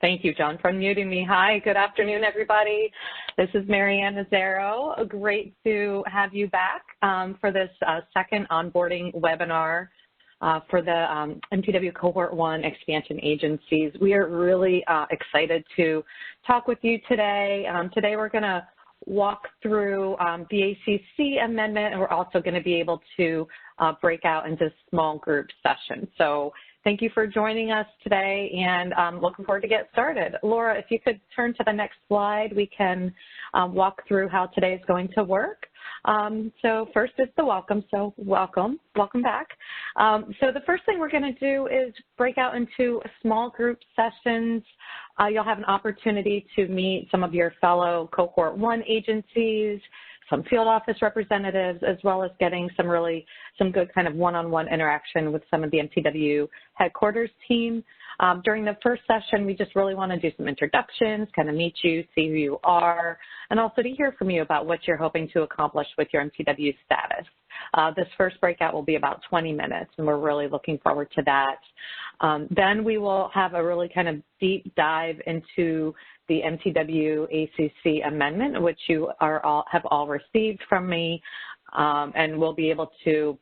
Thank you, John, for muting me. Hi, good afternoon, everybody. This is Marianne Nazzaro. Great to have you back for this second onboarding webinar for the MTW Cohort 1 expansion agencies. We are really excited to talk with you today. Today we're going to walk through the ACC amendment, and we're also going to be able to break out into small group sessions. So thank you for joining us today, and I'm looking forward to get started. Laura, if you could turn to the next slide, we can walk through how today is going to work. So first is the welcome, so welcome back. So the first thing we're going to do is break out into small group sessions. You'll have an opportunity to meet some of your fellow Cohort 1 agencies, some field office representatives, as well as getting some good kind of one-on-one interaction with some of the MTW headquarters team. During the first session, we just really want to do some introductions, kind of meet you, see who you are, and also to hear from you about what you're hoping to accomplish with your MTW status. This first breakout will be about 20 minutes, and we're really looking forward to that. Then we will have a really kind of deep dive into the MTW ACC Amendment, which you have all received from me, and we'll be able to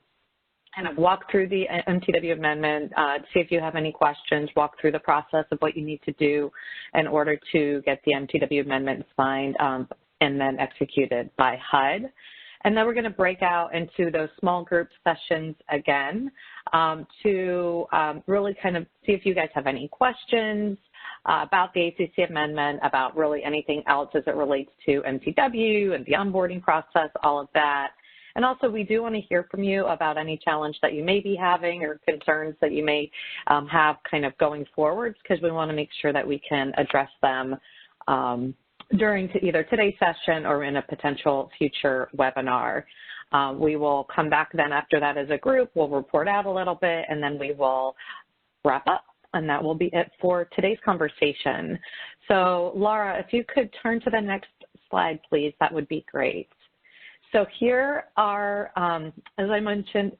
kind of walk through the MTW Amendment, see if you have any questions, walk through the process of what you need to do in order to get the MTW Amendment signed and then executed by HUD. And then we're going to break out into those small group sessions again to really kind of see if you guys have any questions about the ACC Amendment, about really anything else as it relates to MTW and the onboarding process, all of that. And also, we do want to hear from you about any challenge that you may be having or concerns that you may have kind of going forwards, because we want to make sure that we can address them during either today's session or in a potential future webinar. We will come back then after that as a group. We'll report out a little bit, and then we will wrap up. And that will be it for today's conversation. So, Laura, if you could turn to the next slide, please, that would be great. So here are, as I mentioned,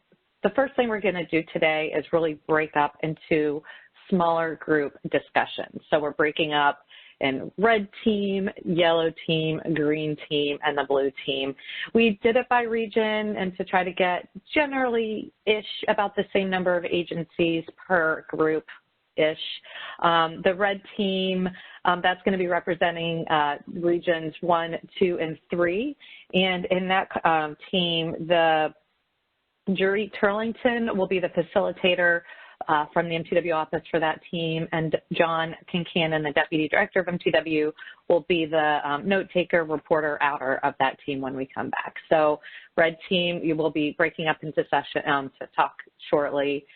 the first thing we're going to do today is really break up into smaller group discussions. So we're breaking up in red team, yellow team, green team, and the blue team. We did it by region and to try to get generally-ish about the same number of agencies per group. The red team, that's going to be representing regions 1, 2, and 3. And in that team, the Jury Turlington will be the facilitator from the MTW office for that team, and John Kincannon, the Deputy Director of MTW, will be the note taker, reporter, outer of that team when we come back. So red team, you will be breaking up into session to talk shortly.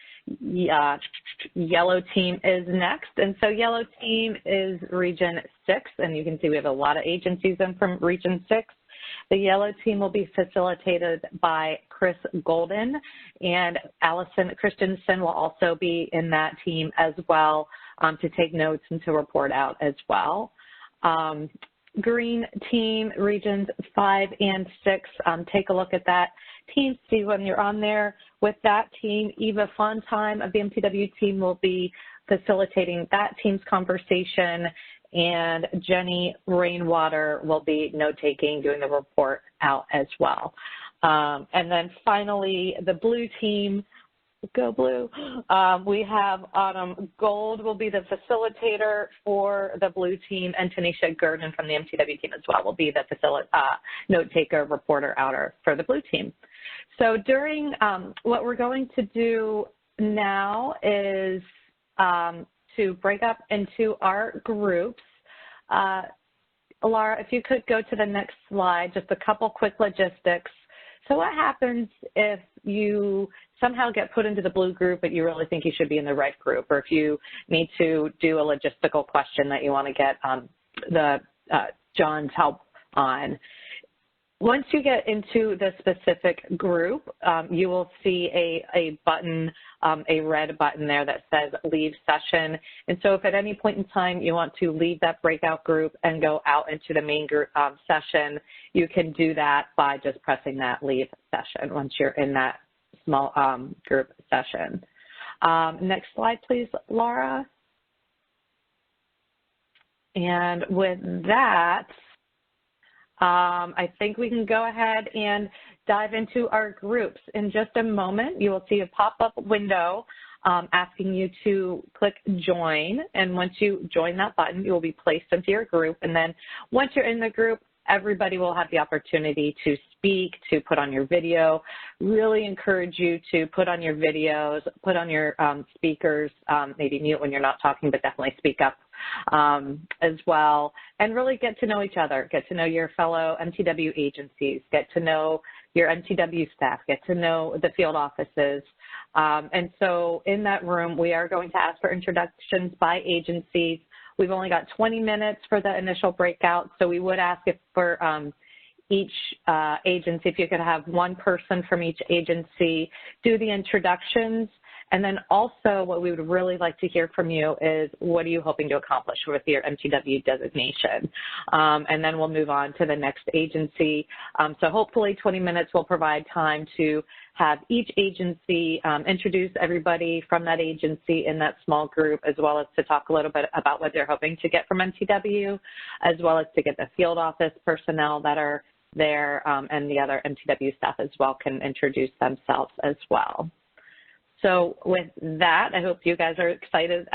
Yellow team is next, and so yellow team is region 6, and you can see we have a lot of agencies in from region 6. The yellow team will be facilitated by Chris Golden, and Allison Christensen will also be in that team as well to take notes and to report out as well. Green team, regions 5 and 6, take a look at that team, see when you're on there. With that team, Eva Fontheim of the MTW team will be facilitating that team's conversation, and Jenny Rainwater will be note-taking, doing the report out as well. And then finally, the blue team, go blue, we have Autumn Gold will be the facilitator for the blue team, and Tanisha Gurdon from the MTW team as well will be the note-taker, reporter, outer for the blue team. So during what we're going to do now is to break up into our groups. Laura, if you could go to the next slide, just a couple quick logistics. So what happens if you somehow get put into the blue group, but you really think you should be in the red group, or if you need to do a logistical question that you want to get John's help on? Once you get into the specific group, you will see a button, a red button there that says leave session. And so if at any point in time you want to leave that breakout group and go out into the main group session, you can do that by just pressing that leave session once you're in that small group session. Next slide, please, Laura. And with that, I think we can go ahead and dive into our groups. In just a moment, you will see a pop-up window asking you to click join. And once you join that button, you will be placed into your group. And then once you're in the group, everybody will have the opportunity to speak, to put on your video. Really encourage you to put on your videos, put on your speakers, maybe mute when you're not talking, but definitely speak up as well, and really get to know each other, get to know your fellow MTW agencies, get to know your MTW staff, get to know the field offices. And so in that room, we are going to ask for introductions by agencies. We've only got 20 minutes for the initial breakout, so we would ask if for each agency, if you could have one person from each agency do the introductions. And then also what we would really like to hear from you is what are you hoping to accomplish with your MTW designation? And then we'll move on to the next agency. So hopefully 20 minutes will provide time to have each agency introduce everybody from that agency in that small group, as well as to talk a little bit about what they're hoping to get from MTW, as well as to get the field office personnel that are there, and the other MTW staff as well can introduce themselves as well. So with that, I hope you guys are excited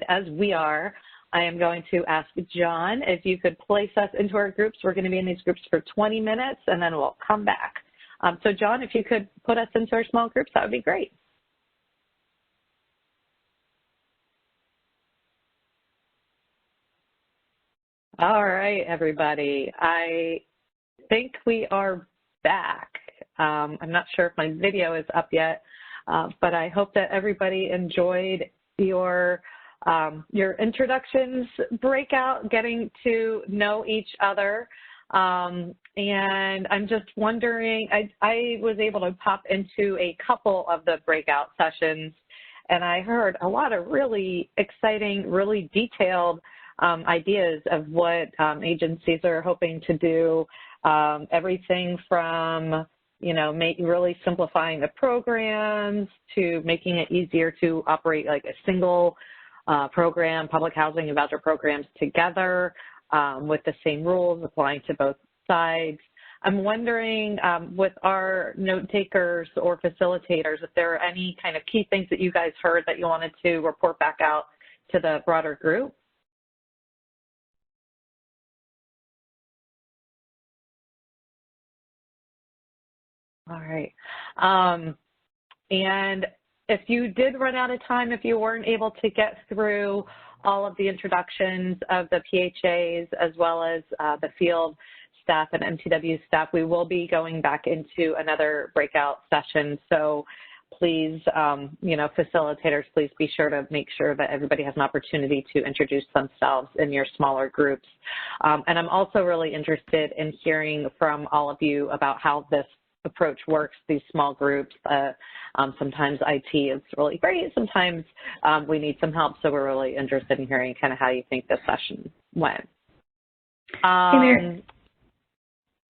as we are. I am going to ask John if you could place us into our groups. We're going to be in these groups for 20 minutes, and then we'll come back. So John, if you could put us into our small groups, that would be great. All right, everybody. I think we are back. I'm not sure if my video is up yet. But I hope that everybody enjoyed your introductions breakout, getting to know each other. And I'm just wondering, I was able to pop into a couple of the breakout sessions, and I heard a lot of really exciting, really detailed ideas of what agencies are hoping to do, everything from really simplifying the programs to making it easier to operate like a single program, public housing and voucher programs together with the same rules applying to both sides. I'm wondering with our note takers or facilitators, if there are any kind of key things that you guys heard that you wanted to report back out to the broader group. All right. And if you did run out of time, if you weren't able to get through all of the introductions of the PHAs as well as the field staff and MTW staff, we will be going back into another breakout session. So please, facilitators, please be sure to make sure that everybody has an opportunity to introduce themselves in your smaller groups. And I'm also really interested in hearing from all of you about how this approach works, these small groups. Sometimes IT is really great, sometimes we need some help, so we're really interested in hearing kind of how you think this session went.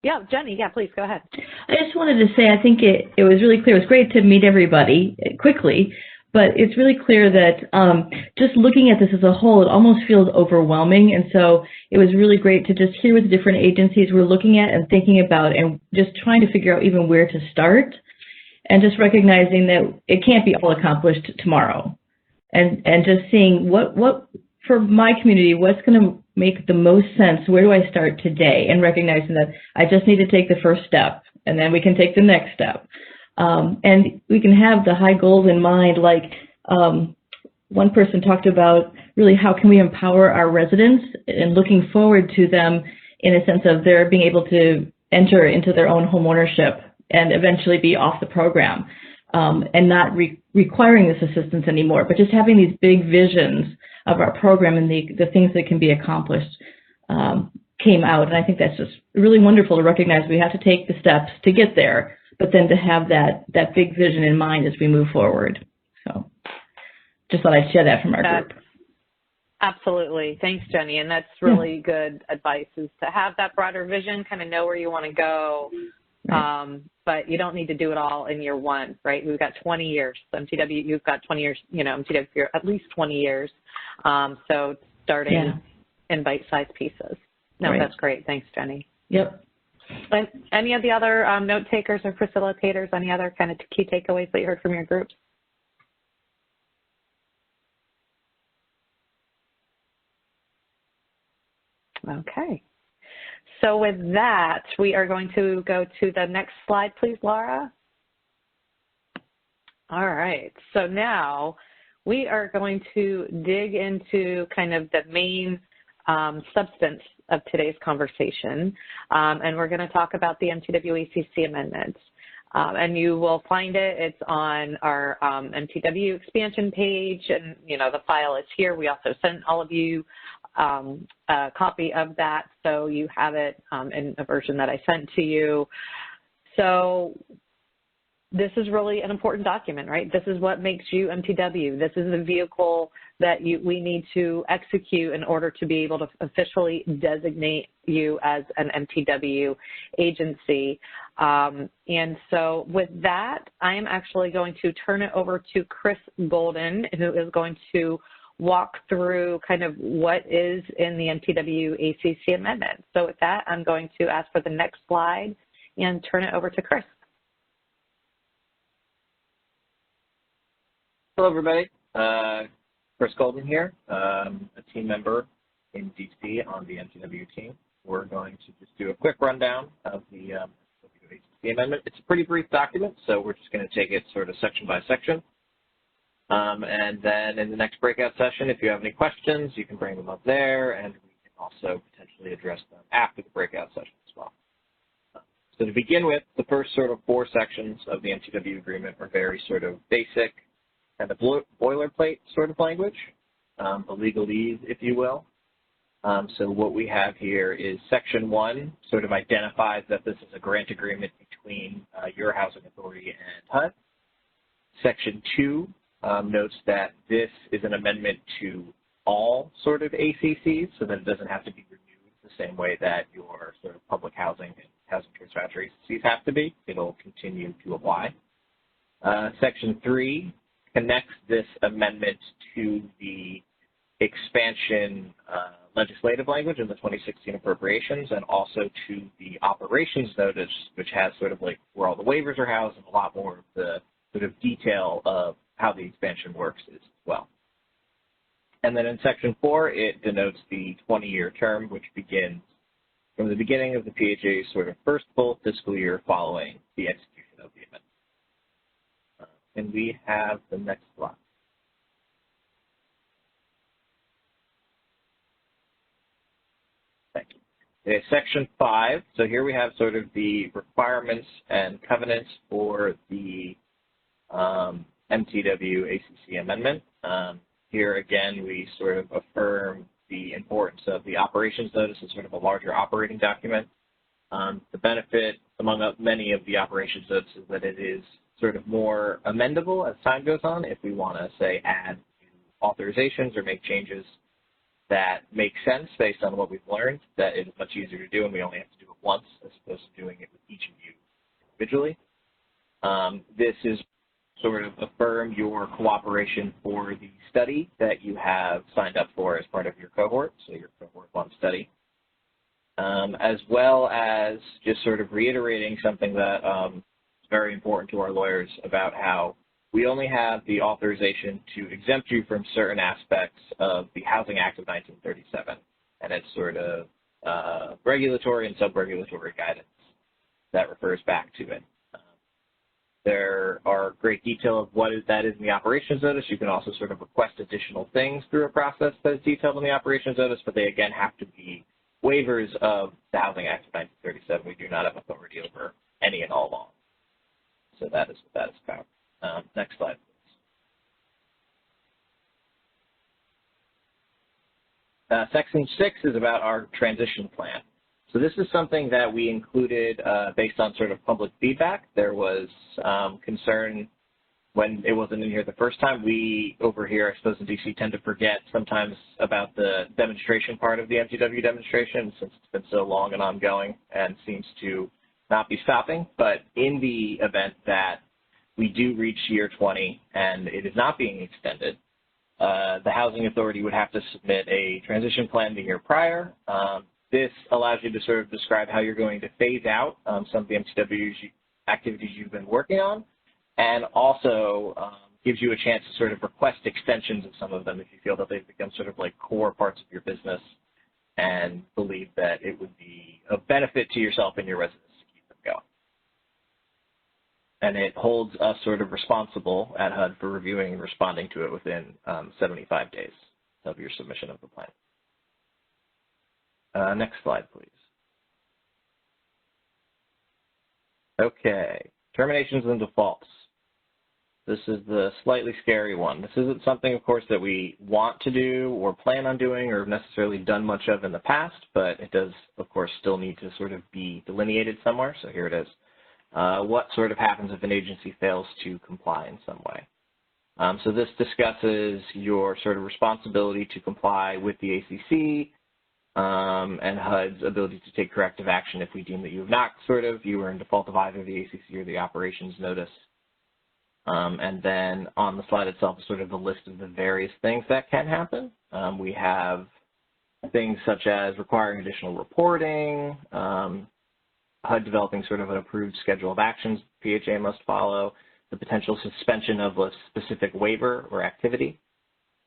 Yeah, Jenny, yeah, please go ahead. I just wanted to say I think it was really clear. It was great to meet everybody quickly, but it's really clear that just looking at this as a whole, it almost feels overwhelming. And so it was really great to just hear what the different agencies we're looking at and thinking about and just trying to figure out even where to start and just recognizing that it can't be all accomplished tomorrow. And just seeing what for my community, what's going to make the most sense, where do I start today, and recognizing that I just need to take the first step and then we can take the next step. And we can have the high goals in mind, like one person talked about really how can we empower our residents and looking forward to them in a sense of their being able to enter into their own home ownership and eventually be off the program and not requiring this assistance anymore, but just having these big visions of our program and the things that can be accomplished came out. And I think that's just really wonderful to recognize we have to take the steps to get there, but then to have that big vision in mind as we move forward. So just thought I'd share that from our group. Absolutely. Thanks, Jenny. And that's really good advice, is to have that broader vision, kind of know where you want to go. Right. But you don't need to do it all in year one, right? We've got 20 years. MTW, you've got 20 years, MTW, at least 20 years. So starting in bite-sized pieces. No, that's great. Thanks, Jenny. Yep. And any of the other note takers or facilitators, any other kind of key takeaways that you heard from your groups? Okay. So with that, we are going to go to the next slide, please, Laura. All right. So now we are going to dig into kind of the main substance of today's conversation, and we're going to talk about the MTW ACC Amendment. And you will find it. It's on our MTW expansion page, and the file is here. We also sent all of you a copy of that, so you have it in a version that I sent to you. So this is really an important document, right? This is what makes you MTW. This is the vehicle that we need to execute in order to be able to officially designate you as an MTW agency. And so with that, I am actually going to turn it over to Chris Golden, who is going to walk through kind of what is in the MTW ACC Amendment. So with that, I'm going to ask for the next slide and turn it over to Chris. Hello, everybody. Chris Golden here, a team member in DC on the MTW team. We're going to just do a quick rundown of the ACC Amendment. It's a pretty brief document, so we're just going to take it sort of section by section. And then in the next breakout session, if you have any questions, you can bring them up there, and we can also potentially address them after the breakout session as well. So to begin with, the first sort of 4 sections of the MTW agreement are very sort of basic, kind of boilerplate sort of language, the legalese, if you will. So what we have here is Section 1 sort of identifies that this is a grant agreement between your housing authority and HUD. Section 2 notes that this is an amendment to all sort of ACCs, so that it doesn't have to be renewed the same way that your sort of public housing and housing choice voucher ACCs have to be. It'll continue to apply. Section 3 connects this amendment to the expansion legislative language in the 2016 appropriations, and also to the operations notice, which has sort of like where all the waivers are housed and a lot more of the sort of detail of how the expansion works as well. And then in Section 4, it denotes the 20-year term, which begins from the beginning of the PHA's sort of first full fiscal year following the execution of the amendment. And we have the next slide. Thank you. Okay, Section 5. So here we have sort of the requirements and covenants for the MTW ACC Amendment. Here again, we sort of affirm the importance of the operations notice as sort of a larger operating document. The benefit among many of the operations notices is that it is sort of more amendable as time goes on if we want to, say, add authorizations or make changes that make sense based on what we've learned, that it is much easier to do and we only have to do it once as opposed to doing it with each of you individually. This is sort of affirm your cooperation for the study that you have signed up for as part of your cohort, so your cohort 1 study, as well as just sort of reiterating something that is very important to our lawyers about how we only have the authorization to exempt you from certain aspects of the Housing Act of 1937, and it's sort of regulatory and sub-regulatory guidance that refers back to it. There are great detail of what that is in the operations notice. You can also sort of request additional things through a process that is detailed in the operations notice, but they again have to be waivers of the Housing Act of 1937. We do not have authority over any and all law. So that is what that is about. Next slide, please. Section 6 is about our transition plan. So this is something that we included based on sort of public feedback. There was concern when it wasn't in here the first time. We over here, I suppose in DC, tend to forget sometimes about the demonstration part of the MTW demonstration since it's been so long and ongoing and seems to not be stopping. But in the event that we do reach year 20 and it is not being extended, the housing authority would have to submit a transition plan the year prior. This allows you to sort of describe how you're going to phase out some of the MTW activities you've been working on, and also gives you a chance to sort of request extensions of some of them if you feel that they've become sort of like core parts of your business and believe that it would be of benefit to yourself and your residents to keep them going. And it holds us sort of responsible at HUD for reviewing and responding to it within 75 days of your submission of the plan. Next slide, please. Okay, terminations and defaults. This is the slightly scary one. This isn't something, of course, that we want to do or plan on doing or have necessarily done much of in the past, but it does, of course, still need to sort of be delineated somewhere. So here it is. What sort of happens if an agency fails to comply in some way? So this discusses your sort of responsibility to comply with the ACC and HUD's ability to take corrective action if we deem that you have not you were in default of either the ACC or the operations notice. And then on the slide itself is sort of the list of the various things that can happen. We have things such as requiring additional reporting, HUD developing sort of an approved schedule of actions PHA must follow, the potential suspension of a specific waiver or activity,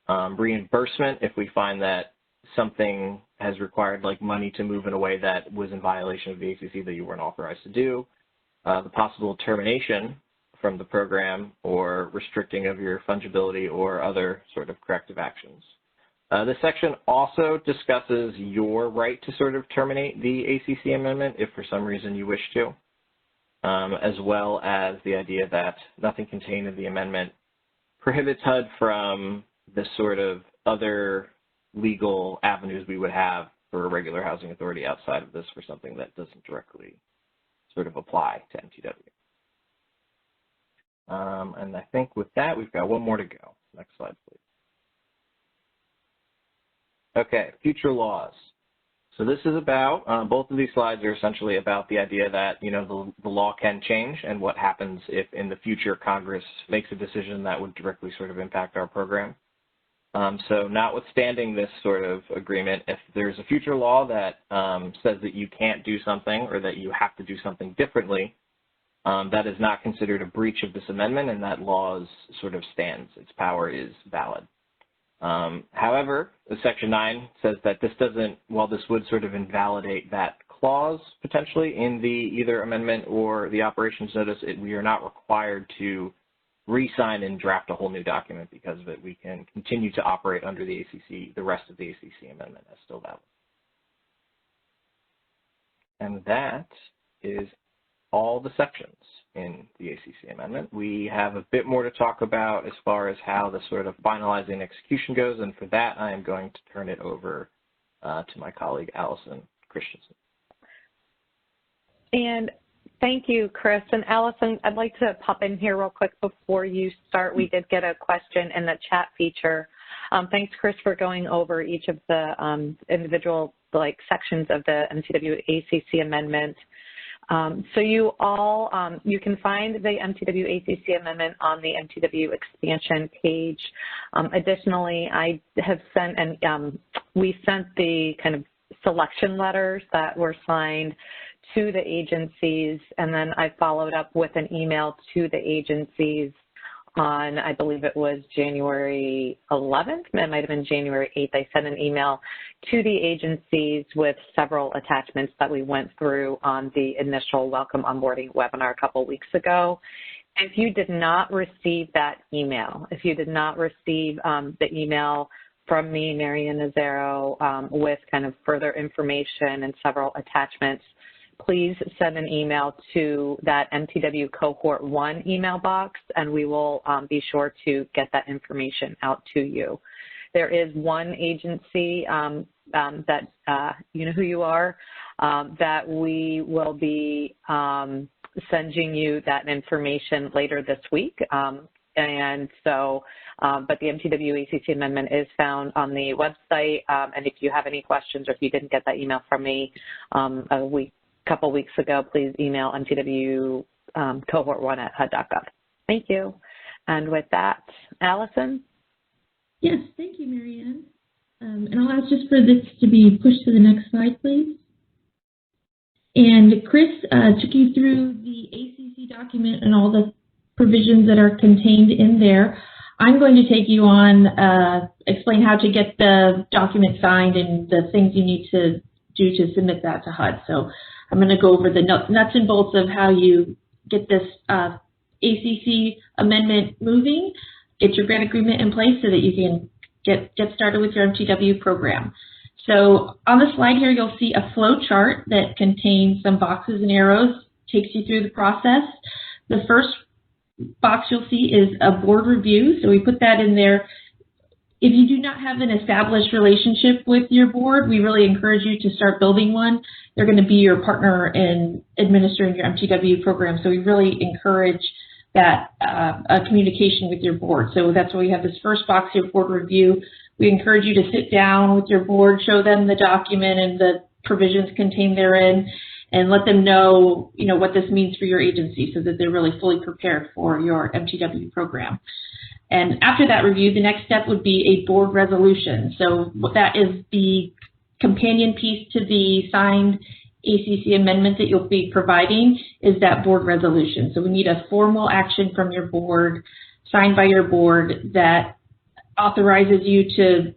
reimbursement if we find that something has required like money to move in a way that was in violation of the ACC that you weren't authorized to do, the possible termination from the program or restricting of your fungibility or other sort of corrective actions. This section also discusses your right to sort of terminate the ACC amendment if for some reason you wish to, as well as the idea that nothing contained in the amendment prohibits HUD from the sort of other legal avenues we would have for a regular housing authority outside of this for something that doesn't directly sort of apply to MTW. And I think with that, we've got one more to go. Next slide, please. Okay, future laws. So this is about, both of these slides are essentially about the idea that, you know, the law can change and what happens if in the future Congress makes a decision that would directly sort of impact our program. So notwithstanding this sort of agreement, if there's a future law that says that you can't do something or that you have to do something differently, that is not considered a breach of this amendment, and that law sort of stands. Its power is valid. However, Section 9 says that this doesn't, while this would sort of invalidate that clause potentially in the either amendment or the operations notice, we are not required to re-sign and draft a whole new document because of it. We can continue to operate under the ACC, the rest of the ACC amendment as still valid. And that is all the sections in the ACC amendment. We have a bit more to talk about as far as how the sort of finalizing execution goes, and for that I am going to turn it over to my colleague Allison Christensen. And thank you, Chris. And Allison, I'd like to pop in here real quick before you start. We did get a question in the chat feature. Thanks, Chris, for going over each of the individual sections of the MTW ACC amendment. So you all, you can find the MTW ACC amendment on the MTW expansion page. Additionally, I have sent, and we sent the kind of selection letters that were signed to the agencies, and then I followed up with an email to the agencies on, I believe it was January 11th, it might have been January 8th. I sent an email to the agencies with several attachments that we went through on the initial Welcome Onboarding webinar a couple weeks ago. If you did not receive that email, if you did not receive the email from me, Marian Nazaro, with kind of further information and several attachments, please send an email to that MTW Cohort 1 email box, and we will be sure to get that information out to you. There is one agency that, you know who you are, that we will be sending you that information later this week. And so, but the MTW ACC amendment is found on the website, and if you have any questions or if you didn't get that email from me couple weeks ago, please email MTW cohort1@hud.gov. Thank you. And with that, Allison? Yes, thank you, Marianne. And I'll ask just for this to be pushed to the next slide, please. And Chris took you through the ACC document and all the provisions that are contained in there. I'm going to take you on, explain how to get the document signed and the things you need to do to submit that to HUD. So I'm going to go over the nuts and bolts of how you get this ACC amendment moving, get your grant agreement in place so that you can get started with your MTW program. So on the slide here, you'll see a flow chart that contains some boxes and arrows, takes you through the process. The first box you'll see is a board review, so we put that in there. If you do not have an established relationship with your board, we really encourage you to start building one. They're going to be your partner in administering your MTW program, so we really encourage that communication with your board. So that's why we have this first box here, board review. We encourage you to sit down with your board, show them the document and the provisions contained therein, and let them know, what this means for your agency so that they're really fully prepared for your MTW program. And after that review, the next step would be a board resolution. So that is the companion piece to the signed ACC amendment that you'll be providing is that board resolution. So we need a formal action from your board, signed by your board, that authorizes you to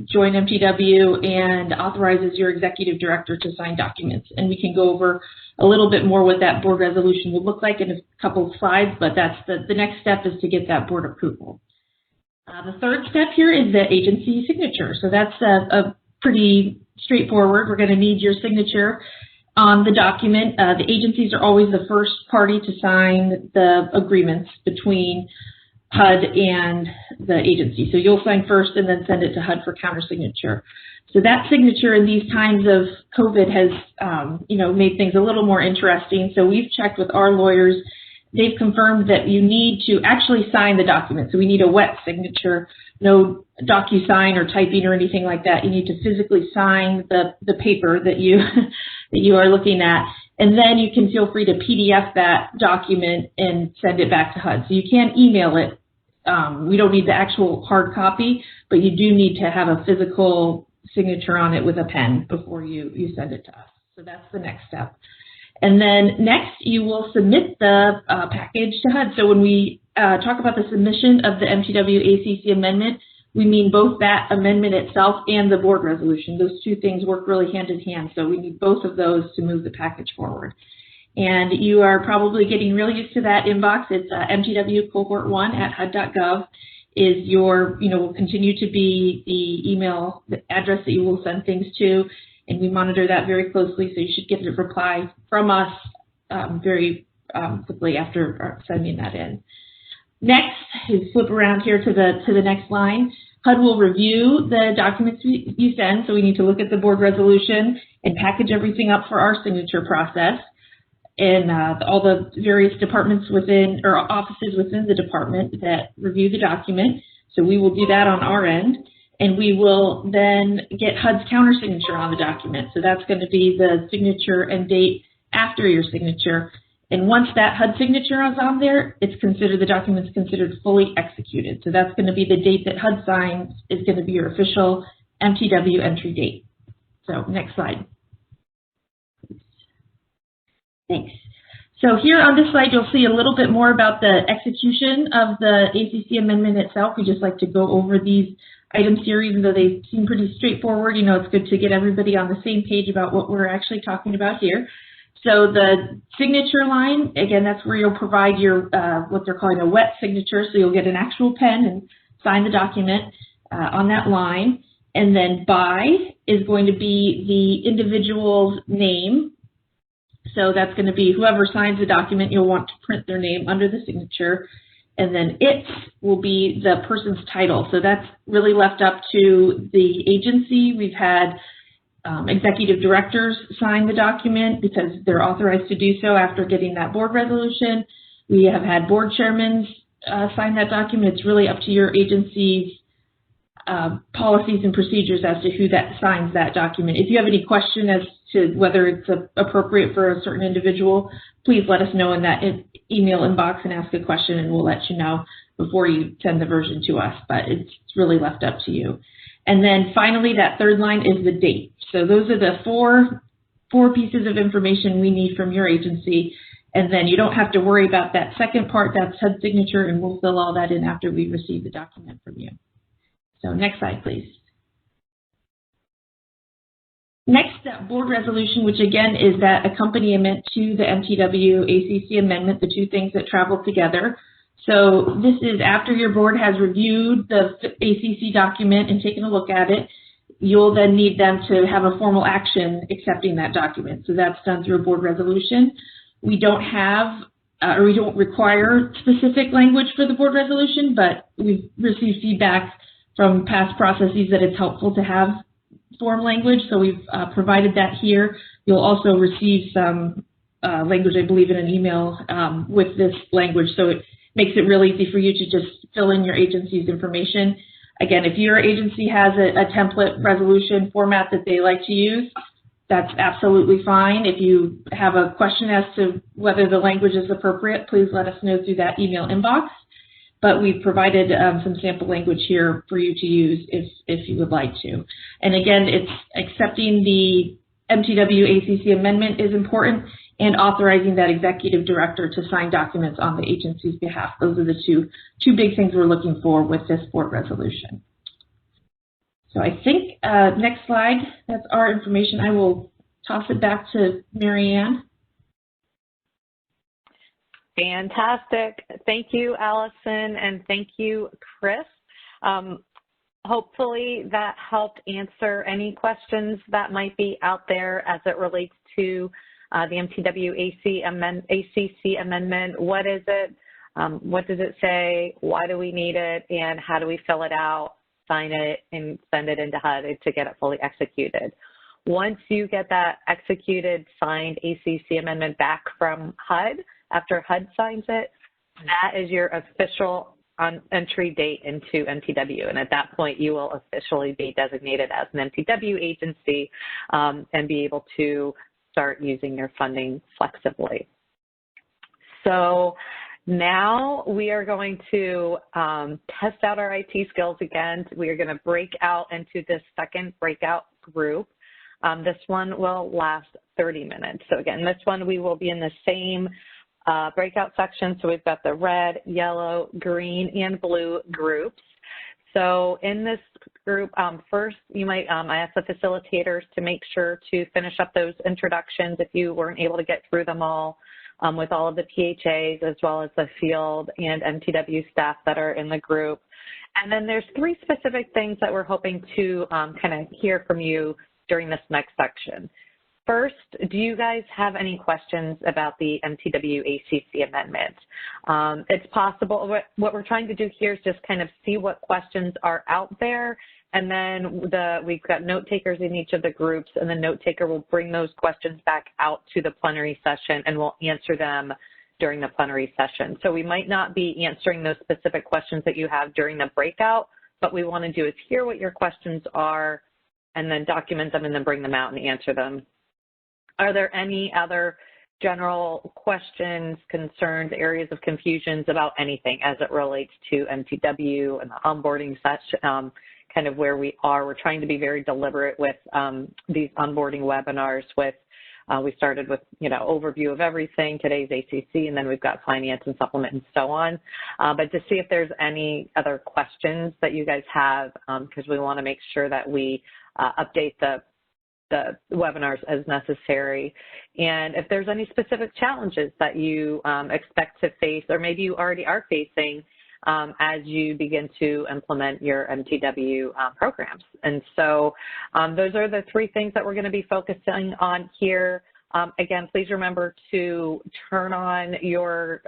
join MTW and authorizes your executive director to sign documents. And we can go over a little bit more what that board resolution would look like in a couple of slides, but that's the next step is to get that board approval. The third step here is the agency signature. So that's a pretty straightforward. We're going to need your signature on the document. The agencies are always the first party to sign the agreements between HUD and the agency. So you'll sign first and then send it to HUD for countersignature. So that signature in these times of COVID has, made things a little more interesting. So we've checked with our lawyers. They've confirmed that you need to actually sign the document. So we need a wet signature, no DocuSign or typing or anything like that. You need to physically sign the paper that you that you are looking at. And then you can feel free to PDF that document and send it back to HUD. So you can email it. We don't need the actual hard copy, but you do need to have a physical signature on it with a pen before you send it to us. So that's the next step. And then next, you will submit the package to HUD. So when we talk about the submission of the MTW ACC amendment, we mean both that amendment itself and the board resolution. Those two things work really hand in hand. So we need both of those to move the package forward. And you are probably getting really used to that inbox. It's MTW Cohort 1 at HUD.gov is your, will continue to be the email address that you will send things to. And we monitor that very closely, so you should get a reply from us very quickly after sending that in. Next is flip around here to the next line. HUD will review the documents you send, so we need to look at the board resolution and package everything up for our signature process. And all the various departments within, or offices within the department that review the document. So we will do that on our end. And we will then get HUD's countersignature on the document. So that's going to be the signature and date after your signature. And once that HUD signature is on there, it's considered, the document's considered fully executed. So that's going to be the date that HUD signs is going to be your official MTW entry date. So next slide. Thanks. So here on this slide, you'll see a little bit more about the execution of the ACC amendment itself. We just like to go over these items here, even though they seem pretty straightforward. It's good to get everybody on the same page about what we're actually talking about here. So the signature line, again, that's where you'll provide your, what they're calling a wet signature. So you'll get an actual pen and sign the document on that line. And then by is going to be the individual's name. So that's going to be whoever signs the document, you'll want to print their name under the signature. And then it will be the person's title. So that's really left up to the agency. We've had executive directors sign the document because they're authorized to do so after getting that board resolution. We have had board chairmen sign that document. It's really up to your agency's policies and procedures as to who that signs that document. If you have any question as to whether it's appropriate for a certain individual, please let us know in that email inbox and ask a question, and we'll let you know before you send the version to us, but it's really left up to you. And then finally, that third line is the date. So those are the four pieces of information we need from your agency. And then you don't have to worry about that second part, that's HUD signature, and we'll fill all that in after we receive the document from you. So next slide, please. Next, that board resolution, which again is that accompaniment to the MTW ACC Amendment, the two things that travel together. So this is after your board has reviewed the ACC document and taken a look at it. You'll then need them to have a formal action accepting that document. So that's done through a board resolution. We don't have or we don't require specific language for the board resolution, but we've received feedback from past processes that it's helpful to have form language, so we've provided that here. You'll also receive some language, I believe, in an email with this language, so it makes it really easy for you to just fill in your agency's information. Again, if your agency has a template resolution format that they like to use, that's absolutely fine. If you have a question as to whether the language is appropriate, please let us know through that email inbox. But we've provided some sample language here for you to use if you would like to. And again, it's accepting the MTW ACC amendment is important, and authorizing that executive director to sign documents on the agency's behalf. Those are the two big things we're looking for with this board resolution. So I think next slide, that's our information. I will toss it back to Mary Ann. Fantastic. Thank you, Allison, and thank you, Chris. Hopefully that helped answer any questions that might be out there as it relates to the MTW ACC Amendment. What is it? What does it say? Why do we need it? And how do we fill it out, sign it, and send it into HUD to get it fully executed? Once you get that executed, signed ACC Amendment back from HUD, after HUD signs it, that is your official entry date into MTW. And at that point, you will officially be designated as an MTW agency and be able to start using your funding flexibly. So now we are going to test out our IT skills again. We are going to break out into this second breakout group. This one will last 30 minutes. So again, this one we will be in the same breakout section. So we've got the red, yellow, green, and blue groups. So in this group, first you might, I ask the facilitators to make sure to finish up those introductions if you weren't able to get through them all with all of the PHAs as well as the field and MTW staff that are in the group. And then there's three specific things that we're hoping to kind of hear from you during this next section. First, do you guys have any questions about the MTW ACC Amendment? It's possible, what we're trying to do here is just kind of see what questions are out there, and then we've got note takers in each of the groups, and the note taker will bring those questions back out to the plenary session, and we'll answer them during the plenary session. So we might not be answering those specific questions that you have during the breakout, but we want to do is hear what your questions are, and then document them, and then bring them out and answer them. Are there any other general questions, concerns, areas of confusions about anything as it relates to MTW and the onboarding session, kind of where we are? We're trying to be very deliberate with these onboarding webinars with, we started with, overview of everything, today's ACC, and then we've got finance and supplement and so on. But to see if there's any other questions that you guys have, because we want to make sure that we update the webinars as necessary. And if there's any specific challenges that you expect to face, or maybe you already are facing as you begin to implement your MTW programs. And so those are the three things that we're going to be focusing on here. Again, please remember to turn on your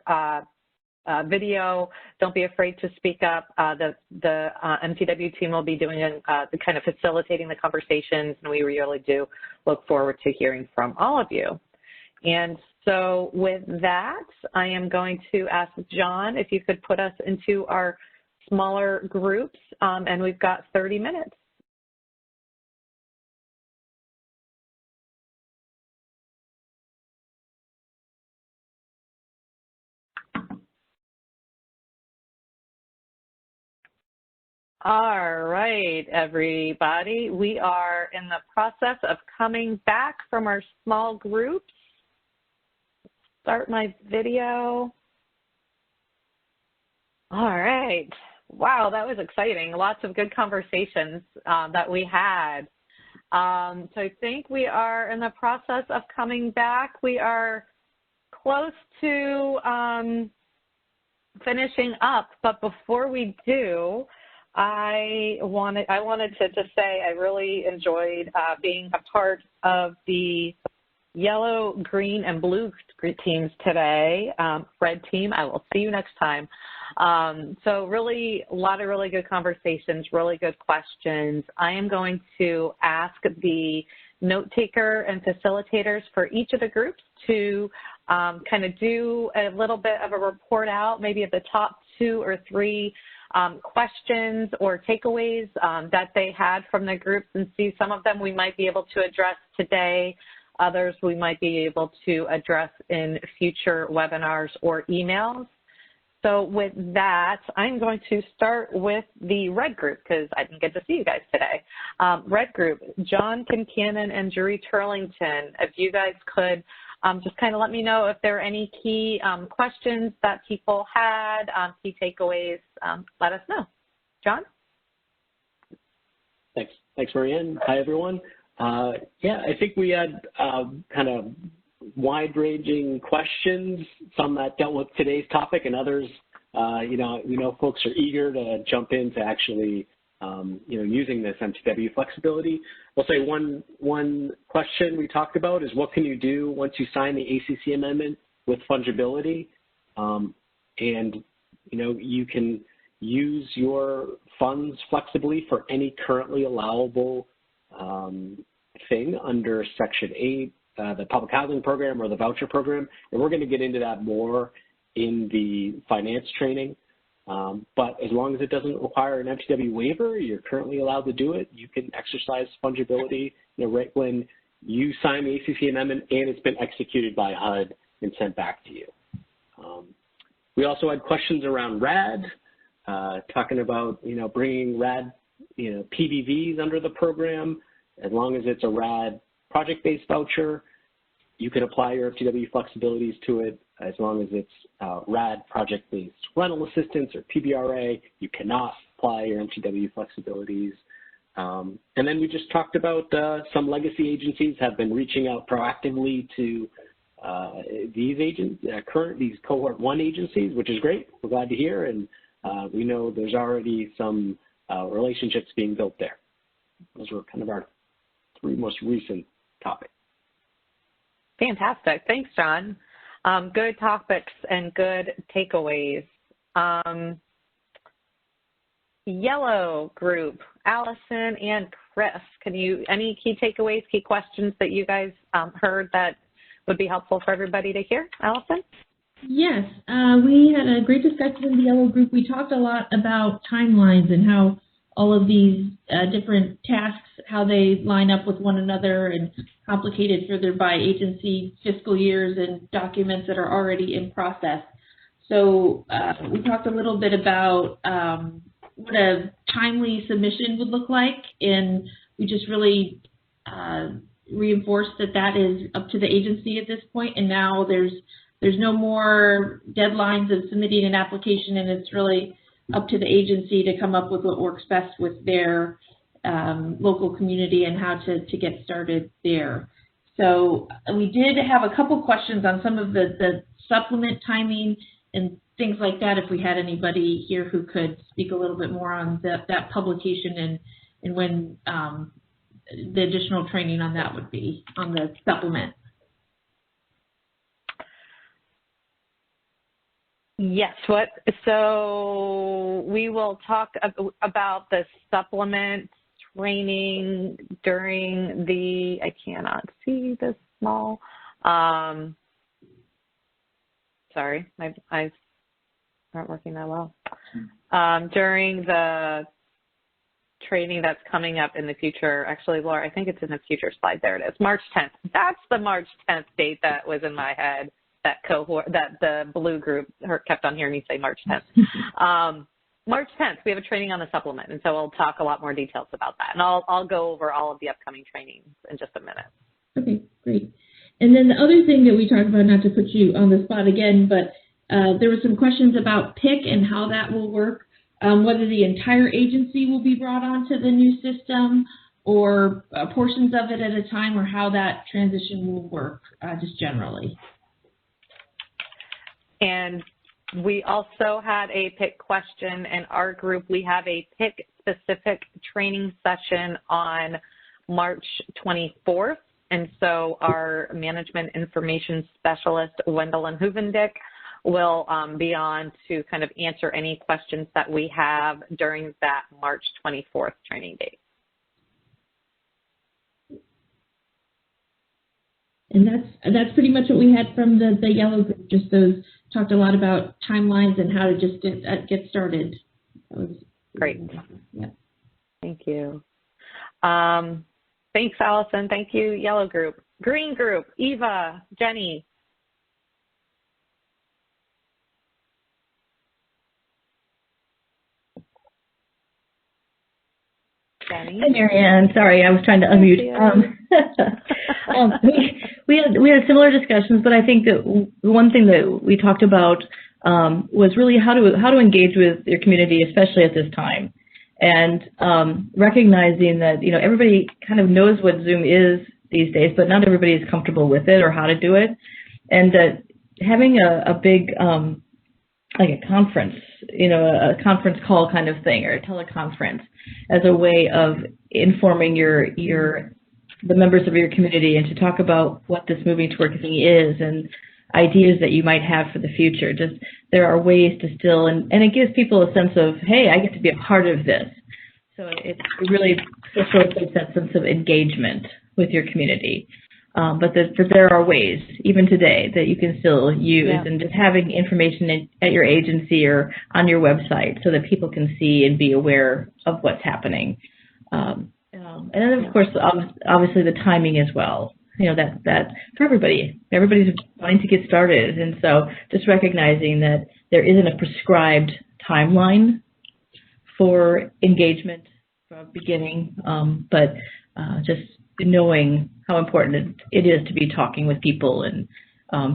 video. Don't be afraid to speak up. The MTW team will be doing the kind of facilitating the conversations, and we really do look forward to hearing from all of you. And so with that, I am going to ask John if you could put us into our smaller groups, and we've got 30 minutes. All right, everybody. We are in the process of coming back from our small groups. Start my video. All right. Wow, that was exciting. Lots of good conversations that we had. So I think we are in the process of coming back. We are close to finishing up, but before we do, I wanted to just say I really enjoyed being a part of the yellow, green, and blue teams today. Red team, I will see you next time. So really, a lot of really good conversations, really good questions. I am going to ask the note taker and facilitators for each of the groups to kind of do a little bit of a report out, maybe of the top 2 or 3 questions or takeaways that they had from the groups, and see some of them we might be able to address today, others we might be able to address in future webinars or emails. So with that, I'm going to start with the red group because I didn't get to see you guys today. Red group, John Kincannon and Drury Turlington, if you guys could just kind of let me know if there are any key questions that people had, key takeaways, let us know. John? Thanks, Marianne. Hi, everyone. Yeah, I think we had kind of wide-ranging questions, some that dealt with today's topic, and others, we know folks are eager to jump into actually, using this MTW flexibility. I'll say one question we talked about is what can you do once you sign the ACC amendment with fungibility, and you can use your funds flexibly for any currently allowable thing under Section 8. The public housing program or the voucher program, and we're going to get into that more in the finance training. But as long as it doesn't require an MTW waiver, you're currently allowed to do it. You can exercise fungibility right when you sign the ACC amendment and it's been executed by HUD and sent back to you. We also had questions around RAD, talking about bringing RAD PBVs under the program. As long as it's a RAD project-based voucher, you can apply your MTW flexibilities to it. As long as it's RAD project-based rental assistance or PBRA, you cannot apply your MTW flexibilities. And then we just talked about some legacy agencies have been reaching out proactively to these Cohort 1 agencies, which is great. We're glad to hear, and we know there's already some relationships being built there. Those were kind of our 3 most recent topics. Fantastic. Thanks, John. Good topics and good takeaways. Yellow group, Allison and Chris, any key takeaways, key questions that you guys heard that would be helpful for everybody to hear? Allison? Yes, we had a great discussion in the yellow group. We talked a lot about timelines and how all of these different tasks, how they line up with one another, and complicated further by agency fiscal years and documents that are already in process. So we talked a little bit about what a timely submission would look like, and we just really reinforced that is up to the agency at this point, and now there's no more deadlines of submitting an application, and it's really up to the agency to come up with what works best with their local community and how to get started there. So we did have a couple questions on some of the supplement timing and things like that, if we had anybody here who could speak a little bit more on that publication and when the additional training on that would be on the supplement. Yes, so we will talk about the supplement training during I cannot see this small, sorry, my eyes aren't working that well. during the training that's coming up in the future. Actually, Laura, I think it's in the future slide. There it is, March 10th. That's the March 10th date that was in my head, that cohort, that the blue group kept on hearing me say March 10th. March 10th, we have a training on the supplement, and so we'll talk a lot more details about that. And I'll go over all of the upcoming trainings in just a minute. Okay, great. And then the other thing that we talked about, not to put you on the spot again, but there were some questions about PIC and how that will work, whether the entire agency will be brought onto the new system or portions of it at a time, or how that transition will work just generally. And we also had a PIC question in our group. We have a PIC-specific training session on March 24th. And so our management information specialist, Wendell Huvendick, will be on to kind of answer any questions that we have during that March 24th training date. And that's pretty much what we had from the yellow group, just those talked a lot about timelines and how to just get started. That was great. Yeah. Thank you. Thanks, Allison. Thank you, yellow group. Green group, Eva, Jenny. Jenny. Hi, Marianne. Sorry, I was trying to unmute. We had similar discussions, but I think that one thing that we talked about was really how to engage with your community, especially at this time, and recognizing that everybody kind of knows what Zoom is these days, but not everybody is comfortable with it or how to do it, and that having a big like a conference, a conference call kind of thing, or a teleconference, as a way of informing the members of your community and to talk about what this moving to working is and ideas that you might have for the future. Just there are ways to still, and it gives people a sense of, hey, I get to be a part of this. So it really facilitates that sense of engagement with your community. But that there are ways, even today, that you can still use, and just having information at your agency or on your website so that people can see and be aware of what's happening. And then, of course, obviously the timing as well. That for everybody's wanting to get started, and so just recognizing that there isn't a prescribed timeline for engagement from the beginning, but just knowing how important it is to be talking with people and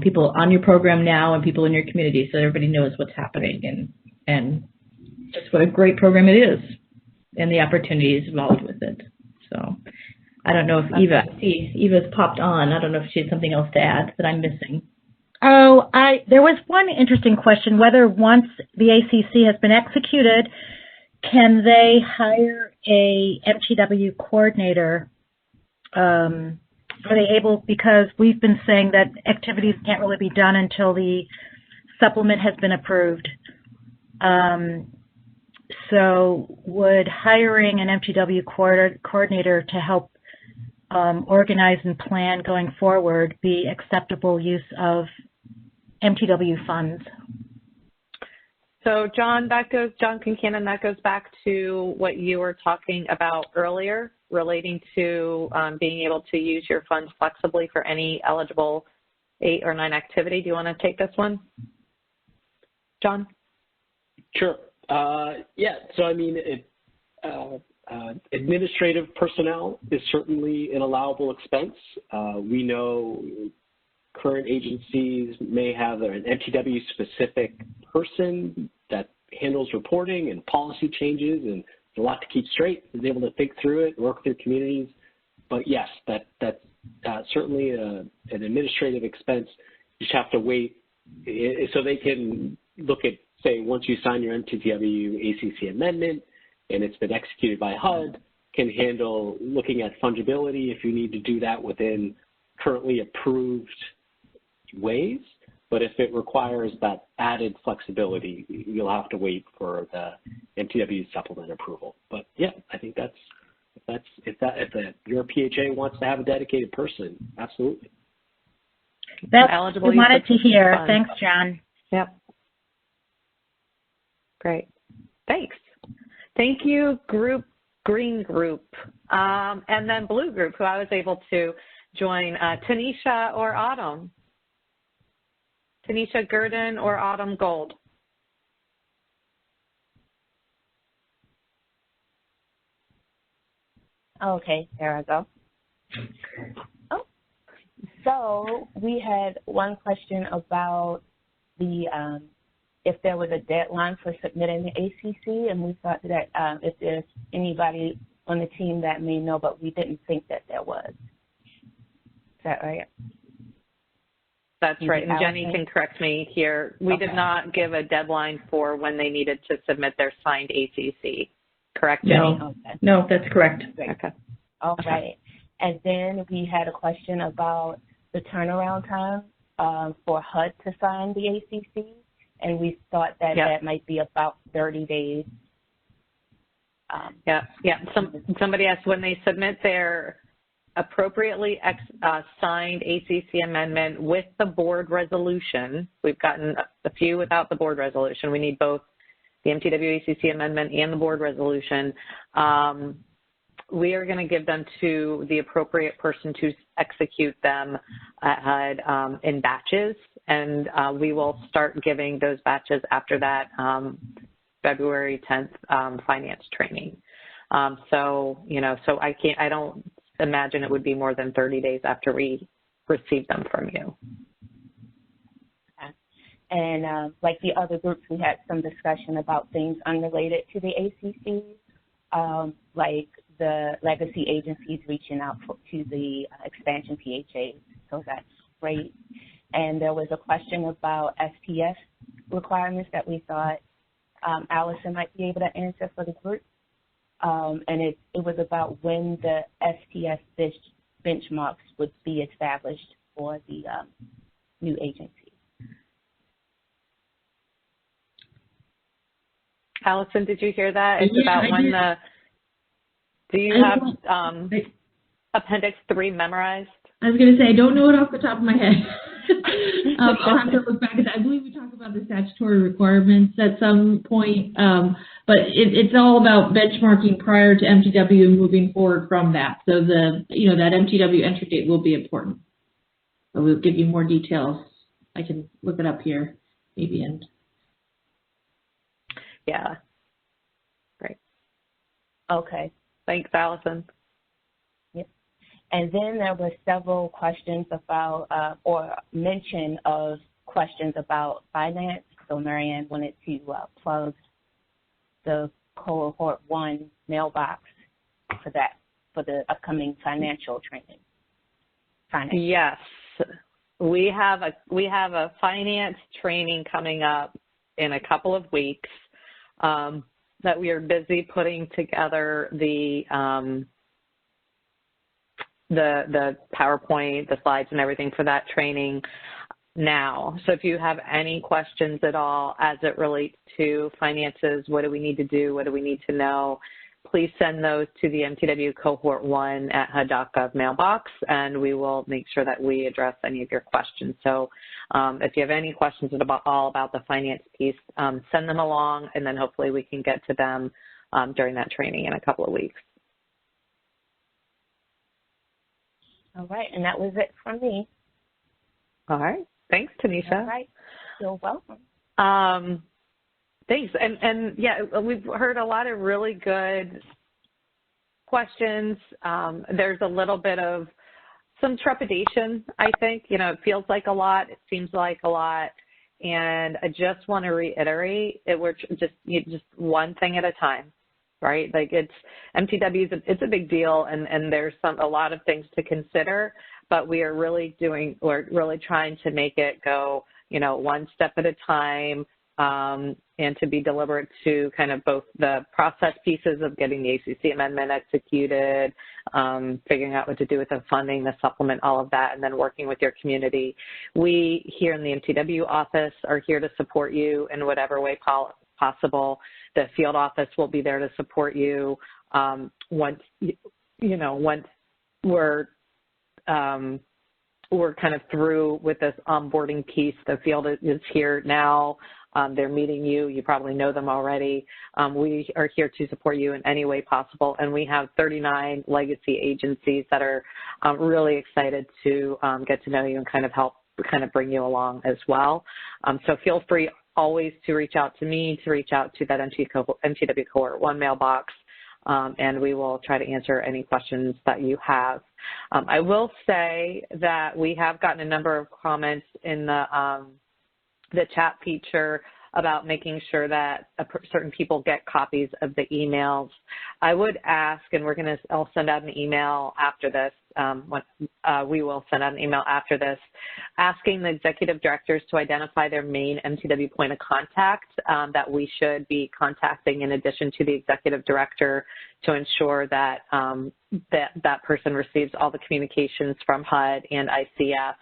people on your program now and people in your community, so everybody knows what's happening and just what a great program it is and the opportunities involved with it. So I don't know if Eva's popped on. I don't know if she had something else to add that I'm missing. Oh, there was one interesting question, whether once the ACC has been executed, can they hire a MTW coordinator? Are they able, because we've been saying that activities can't really be done until the supplement has been approved. So would hiring an MTW coordinator to help organize and plan going forward be acceptable use of MTW funds? So John Concannon, that goes back to what you were talking about earlier, relating to being able to use your funds flexibly for any eligible 8 or 9 activity. Do you want to take this one, John? Sure. Yeah. So I mean, administrative personnel is certainly an allowable expense. We know current agencies may have an MTW-specific person that handles reporting and policy changes, and there's a lot to keep straight, is able to think through it, work with their communities. But yes, that's certainly an administrative expense. You just have to wait so they can look at, say, once you sign your MTW ACC Amendment and it's been executed by HUD, can handle looking at fungibility if you need to do that within currently approved ways. But if it requires that added flexibility, you'll have to wait for the MTW supplement approval. But yeah, I think if your PHA wants to have a dedicated person, absolutely. That's what we wanted to hear. Thanks, John. Yep. Great. Thanks. Thank you, green group, and then blue group, who I was able to join, Tanisha or Autumn. Tanisha Gurdon or Autumn Gold. Okay, there I go. Oh, so we had one question about the if there was a deadline for submitting the ACC, and we thought that if there's anybody on the team that may know, but we didn't think that there was. Is that right? That's right, and Jenny can correct me here. We did not give a deadline for when they needed to submit their signed ACC. Correct, Jenny? No, no, that's correct. Okay. All right. And then we had a question about the turnaround time for HUD to sign the ACC, and we thought that that might be about 30 days. Somebody asked when they submit their appropriately signed ACC amendment with the board resolution. We've gotten a few without the board resolution. We need both the MTW ACC amendment and the board resolution. We are going to give them to the appropriate person to execute them at HUD in batches, and we will start giving those batches after that February 10th finance training. So I don't imagine it would be more than 30 days after we receive them from you. And like the other groups, we had some discussion about things unrelated to the ACC, like the legacy agencies reaching out to the expansion PHAs. So that's great. And there was a question about SPS requirements that we thought Allison might be able to answer for the group. And it was about when the SPS benchmarks would be established for the new agency. Allison, did you hear that? It's about when do you have Appendix 3 memorized? I was going to say, I don't know it off the top of my head. I'll have to look back at that. I believe we talked about the statutory requirements at some point, but it's all about benchmarking prior to MTW and moving forward from that. So that MTW entry date will be important. But we'll give you more details. I can look it up here, maybe. Yeah. Great. Okay. Thanks, Allison. Yep. And then there were several questions about, or mention of questions about finance. So Marianne wanted to plug the Cohort 1 mailbox for the upcoming financial training. Yes. We have a finance training coming up in a couple of weeks. That we are busy putting together the PowerPoint, the slides, and everything for that training now. So if you have any questions at all as it relates to finances, what do we need to do? What do we need to know? Please send those to the MTW Cohort 1 at HUD.gov mailbox, and we will make sure that we address any of your questions. So if you have any questions all about the finance piece, send them along, and then hopefully we can get to them during that training in a couple of weeks. All right, and that was it from me. All right. Thanks, Tanisha. All right. You're welcome. Thanks. And yeah, we've heard a lot of really good questions. There's a little bit of some trepidation, I think. It feels like a lot. It seems like a lot. And I just want to reiterate, we're just one thing at a time, right? Like MTW, it's a big deal, and there's a lot of things to consider, but we're really trying to make it go, one step at a time, and to be deliberate to kind of both the process pieces of getting the ACC amendment executed, figuring out what to do with the funding, the supplement, all of that, and then working with your community. We here in the MTW office are here to support you in whatever way possible. The field office will be there to support you once we're kind of through with this onboarding piece. The field is here now. They're meeting you. You probably know them already. We are here to support you in any way possible, and we have 39 legacy agencies that are really excited to get to know you and kind of help bring you along as well. So feel free always to reach out to me, to reach out to that MTW Cohort 1 mailbox, and we will try to answer any questions that you have. I will say that we have gotten a number of comments in the chat feature about making sure that certain people get copies of the emails. I would ask, and I'll send out an email after this, we will send out an email after this, asking the executive directors to identify their main MTW point of contact that we should be contacting in addition to the executive director to ensure that that person receives all the communications from HUD and ICF.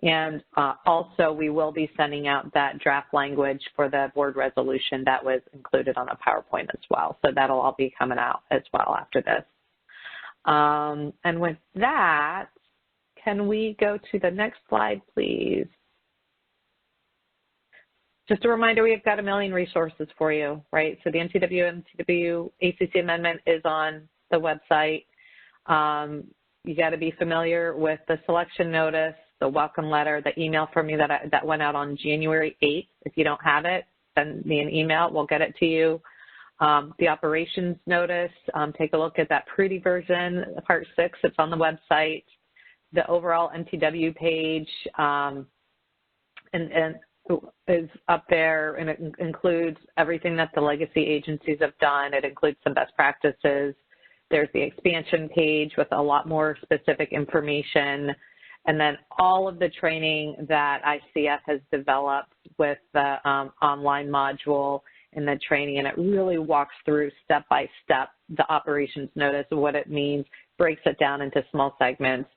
And also, we will be sending out that draft language for the board resolution that was included on a PowerPoint as well. So that'll all be coming out as well after this. And with that, can we go to the next slide, please? Just a reminder, we've got a million resources for you, right? So the MTW ACC Amendment is on the website. You got to be familiar with the selection notice, the welcome letter, the email from me that went out on January 8th. If you don't have it, send me an email. We'll get it to you. The operations notice, take a look at that pretty version, part 6. It's on the website. The overall MTW page and is up there, and it includes everything that the legacy agencies have done. It includes some best practices. There's the expansion page with a lot more specific information. And then all of the training that ICF has developed with the online module and the training, and it really walks through step by step the operations notice, what it means, breaks it down into small segments.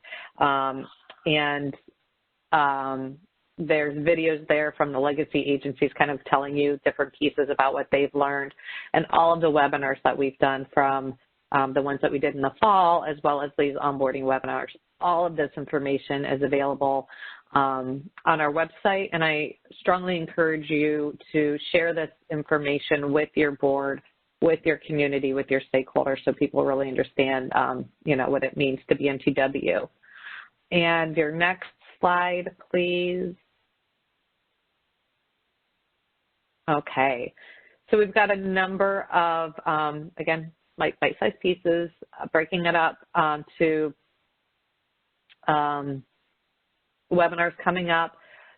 There's videos there from the legacy agencies kind of telling you different pieces about what they've learned, and all of the webinars that we've done from the ones that we did in the fall, as well as these onboarding webinars. All of this information is available on our website, and I strongly encourage you to share this information with your board, with your community, with your stakeholders, so people really understand, what it means to be MTW. And your next slide, please. Okay, so we've got a number of, again, like bite-sized pieces, breaking it up to webinars coming up.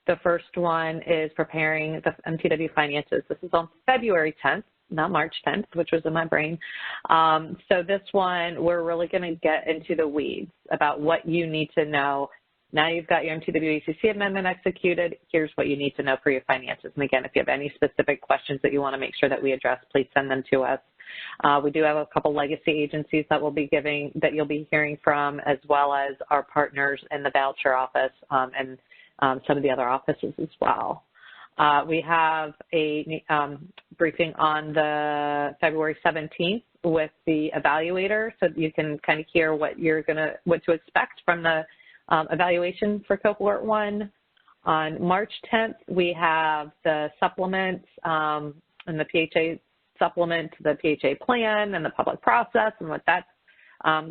The first one is preparing the MTW finances. This is on February 10th, not March 10th, which was in my brain. So this one, we're really going to get into the weeds about what you need to know. Now you've got your MTW ACC Amendment executed. Here's what you need to know for your finances. And again, if you have any specific questions that you want to make sure that we address, please send them to us. We do have a couple legacy agencies that you'll be hearing from, as well as our partners in the voucher office and some of the other offices as well. We have a briefing on the February 17th with the evaluator, so you can kind of hear what to expect from the evaluation for Cohort 1. On March 10th, we have the supplements and the PHA supplement to the PHA plan and the public process and what that's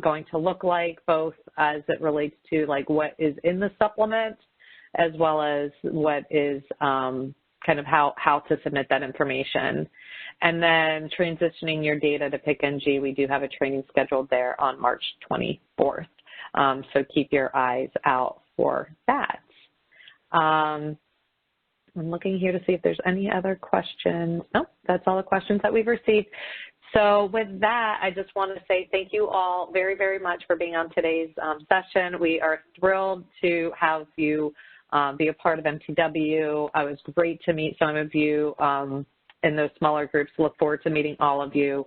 going to look like, both as it relates to like what is in the supplement, as well as what is kind of how to submit that information. And then transitioning your data to PIC-NG, we do have a training scheduled there on March 24th. So keep your eyes out for that. I'm looking here to see if there's any other questions. Nope, that's all the questions that we've received. So with that, I just want to say thank you all very, very much for being on today's session. We are thrilled to have you be a part of MTW. It was great to meet some of you in those smaller groups. Look forward to meeting all of you.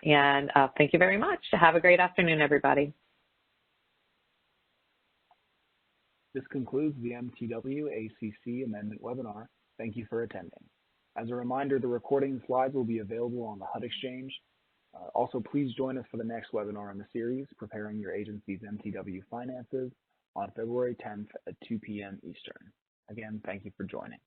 And thank you very much. Have a great afternoon, everybody. This concludes the MTW ACC Amendment webinar. Thank you for attending. As a reminder, the recording and slides will be available on the HUD Exchange. Also, please join us for the next webinar in the series, Preparing Your Agency's MTW Finances, on February 10th at 2 p.m. Eastern. Again, thank you for joining.